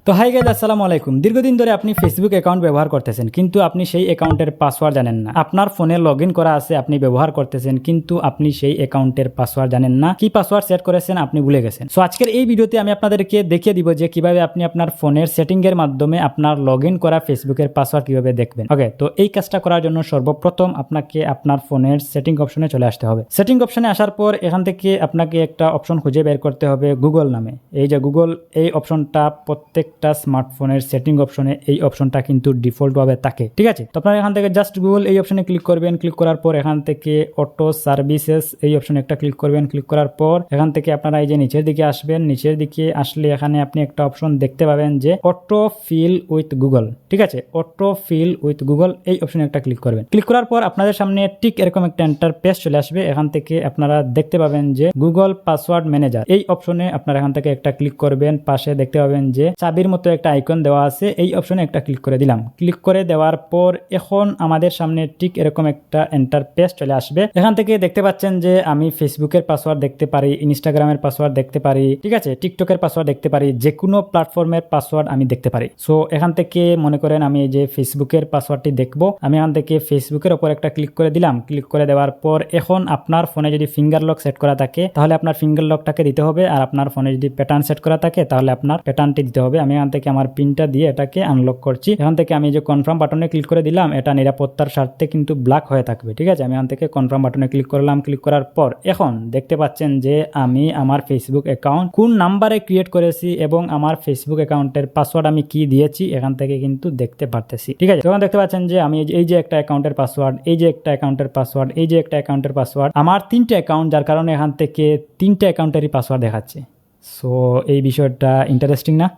তো hi guys, আসসালামু আলাইকুম। দীর্ঘদিন ধরে আপনি ফেসবুক অ্যাকাউন্ট ব্যবহার করতেছেন, কিন্তু আপনি সেই অ্যাকাউন্টের পাসওয়ার্ড জানেন না। আপনার ফোনে লগ ইন করা আছে, আপনি ব্যবহার করতেছেন, কিন্তু আপনি সেই অ্যাকাউন্টের পাসওয়ার্ড জানেন না। কি পাসওয়ার্ড সেট করেছেন আপনি ভুলে গেছেন। সো আজকের এই ভিডিওতে আমি আপনাদেরকে দেখিয়ে দিব যে কিভাবে আপনি আপনার ফোনের সেটিং এর মাধ্যমে আপনার লগ ইন করা ফেসবুকের পাসওয়ার্ড কিভাবে দেখবেন। ওকে, তো এই কাজটা করার জন্য সর্বপ্রথম আপনাকে আপনার ফোনের সেটিং অপশনে চলে আসতে হবে। সেটিং অপশনে আসার পর এখান থেকে আপনাকে একটা অপশন খুঁজে বের করতে হবে গুগল নামে। এই যে গুগল, এই অপশনটা প্রত্যেকটা স্মার্টফোনের সেটিং অপশনে এই অপশনটা কিন্তু ডিফল্ট ভাবে থাকে, ঠিক আছে। তো আপনারা এখান থেকে জাস্ট গুগল এই অপশনে ক্লিক করবেন। ক্লিক করার পর এখান থেকে অটো সার্ভিসেস এই অপশনে একটা ক্লিক করবেন। ক্লিক করার পর এখান থেকে আপনারা এই যে নিচের দিকে আসবেন। নিচের দিকে আসলে এখানে আপনি একটা অপশন দেখতে পাবেন যে অটো ফিল উইথ গুগল, ঠিক আছে। অটো ফিল উইথ গুগল এই অপশনে একটা ক্লিক করবেন। ক্লিক করার পর আপনাদের সামনে ঠিক এরকম একটা ইন্টারফেস চলে আসবে। এখান থেকে আপনারা দেখতে পাবেন যে গুগল পাসওয়ার্ড ম্যানেজার এই অপশনে আপনারা এখান থেকে একটা ক্লিক করবেন। পাশে দেখতে পাবেন যে চাবির মতো একটা আইকন দেওয়া আছে, এই অপশনে একটা ক্লিক করে দিলাম। ক্লিক করে দেওয়ার পর এখন আমাদের সামনে ঠিক এরকম একটা ইন্টারফেস চলে আসবে। এখান থেকে দেখতে পাচ্ছেন যে আমি ফেসবুকের পাসওয়ার্ড দেখতে পারি, ইনস্টাগ্রামের পাসওয়ার্ড দেখতে পারি, ঠিক আছে, টিকটকের পাসওয়ার্ড দেখতে পারি, যে কোনো প্ল্যাটফর্মের পাসওয়ার্ড আমি দেখতে পারি। সো এখান থেকে মনে করেন আমি এই যে ফেসবুকের পাসওয়ার্ডটি দেখবো, আমি এখান থেকে ফেসবুকের উপর একটা ক্লিক করে দিলাম। ক্লিক করে দেওয়ার পর এখন আপনার ফোনে যদি ফিঙ্গার লক সেট করা থাকে তাহলে আপনার ফিঙ্গার লকটাকে দিতে হবে, আর আপনার ফোনে যদি প্যাটার্ন সেট করা থাকে তাহলে আপনার প্যাটার্নটি দিতে হবে। আমি এখান থেকে আমার পিনটা দিয়ে এটাকে আনলক করছি। এখান থেকে আমি যে কনফার্ম বাটনে ক্লিক করে দিলাম, এটা নিরাপত্তার স্বার্থে কিন্তু ব্ল্যাক হয়ে থাকবে, ঠিক আছে। আমি এখান থেকে কনফার্ম বাটনে ক্লিক করলাম। ক্লিক করার পর এখন দেখতে পাচ্ছেন যে আমি আমার ফেসবুক অ্যাকাউন্ট কোন নাম্বারে ক্রিয়েট করেছি এবং আমার ফেসবুক অ্যাকাউন্টের পাসওয়ার্ড আমি কি দিয়েছি এখান থেকে কিন্তু দেখতে পারতেছি, ঠিক আছে। তখন দেখতে পাচ্ছেন যে আমি এই যে একটা অ্যাকাউন্টের পাসওয়ার্ড, এই যে একটা অ্যাকাউন্টের পাসওয়ার্ড, এই যে একটা অ্যাকাউন্টের পাসওয়ার্ড, আমার 3টে অ্যাকাউন্ট, যার কারণে এখান থেকে 3টে অ্যাকাউন্টেরই পাসওয়ার্ড দেখাচ্ছে। সো এই বিষয়টা ইন্টারেস্টিং না?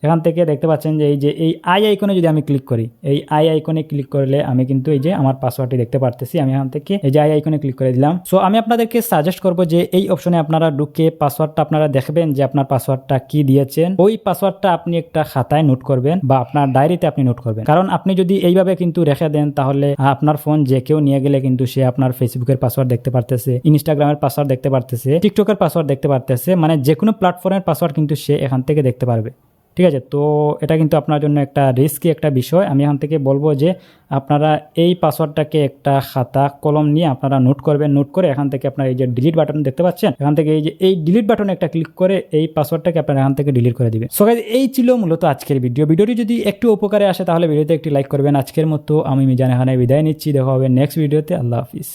এখান থেকে দেখতে পাচ্ছেন যে এই আই আইকনে যদি আমি ক্লিক করি, এই আই আইকনে ক্লিক করলে আমি কিন্তু এই যে আমার পাসওয়ার্ডটি দেখতে পারতেছি। আমি এখান থেকে এই যে আই আইকনে ক্লিক করে দিলাম। সো আমি আপনাদেরকে সাজেস্ট করব যে এই অপশনে আপনারা ঢুকে পাসওয়ার্ডটা আপনারা দেখবেন যে আপনার পাসওয়ার্ডটা কি দিয়েছেন। ওই পাসওয়ার্ডটা আপনি একটা খাতায় নোট করবেন বা আপনার ডায়েরিতে আপনি নোট করবেন, কারণ আপনি যদি এইভাবে কিন্তু রেখে দেন তাহলে আপনার ফোন যে কেউ নিয়ে গেলে কিন্তু সে আপনার ফেসবুকের পাসওয়ার্ড দেখতে পারতেছে, ইনস্টাগ্রামের পাসওয়ার্ড দেখতে পারতেছে, টিকটকের পাসওয়ার্ড দেখতে পারতেছে, মানে যে কোনো প্ল্যাটফর্মের পাসওয়ার্ড কিন্তু সে এখান থেকে দেখতে পারবে, ঠিক আছে। তো এটা কিন্তু আপনার জন্য একটা রিস্কি একটা বিষয়। আমি এখান থেকে বলবো যে আপনারা এই পাসওয়ার্ডটাকে একটা খাতা কলম নিয়ে আপনারা নোট করবেন। নোট করে এখান থেকে আপনার এই যে ডিলিট বাটন দেখতে পাচ্ছেন, এখান থেকে এই ডিলিট বাটনে একটা ক্লিক করে এই পাসওয়ার্ডটাকে আপনারা এখান থেকে ডিলিট করে দিবেন। সো গাইস, এই ছিল মূলত আজকের ভিডিওটি যদি একটু উপকারে আসে তাহলে ভিডিওতে একটি লাইক করবেন। আজকের মতো আমি মিজান এখানে বিদায় নিচ্ছি। দেখা হবে নেক্সট ভিডিওতে। আল্লাহ হাফিজ।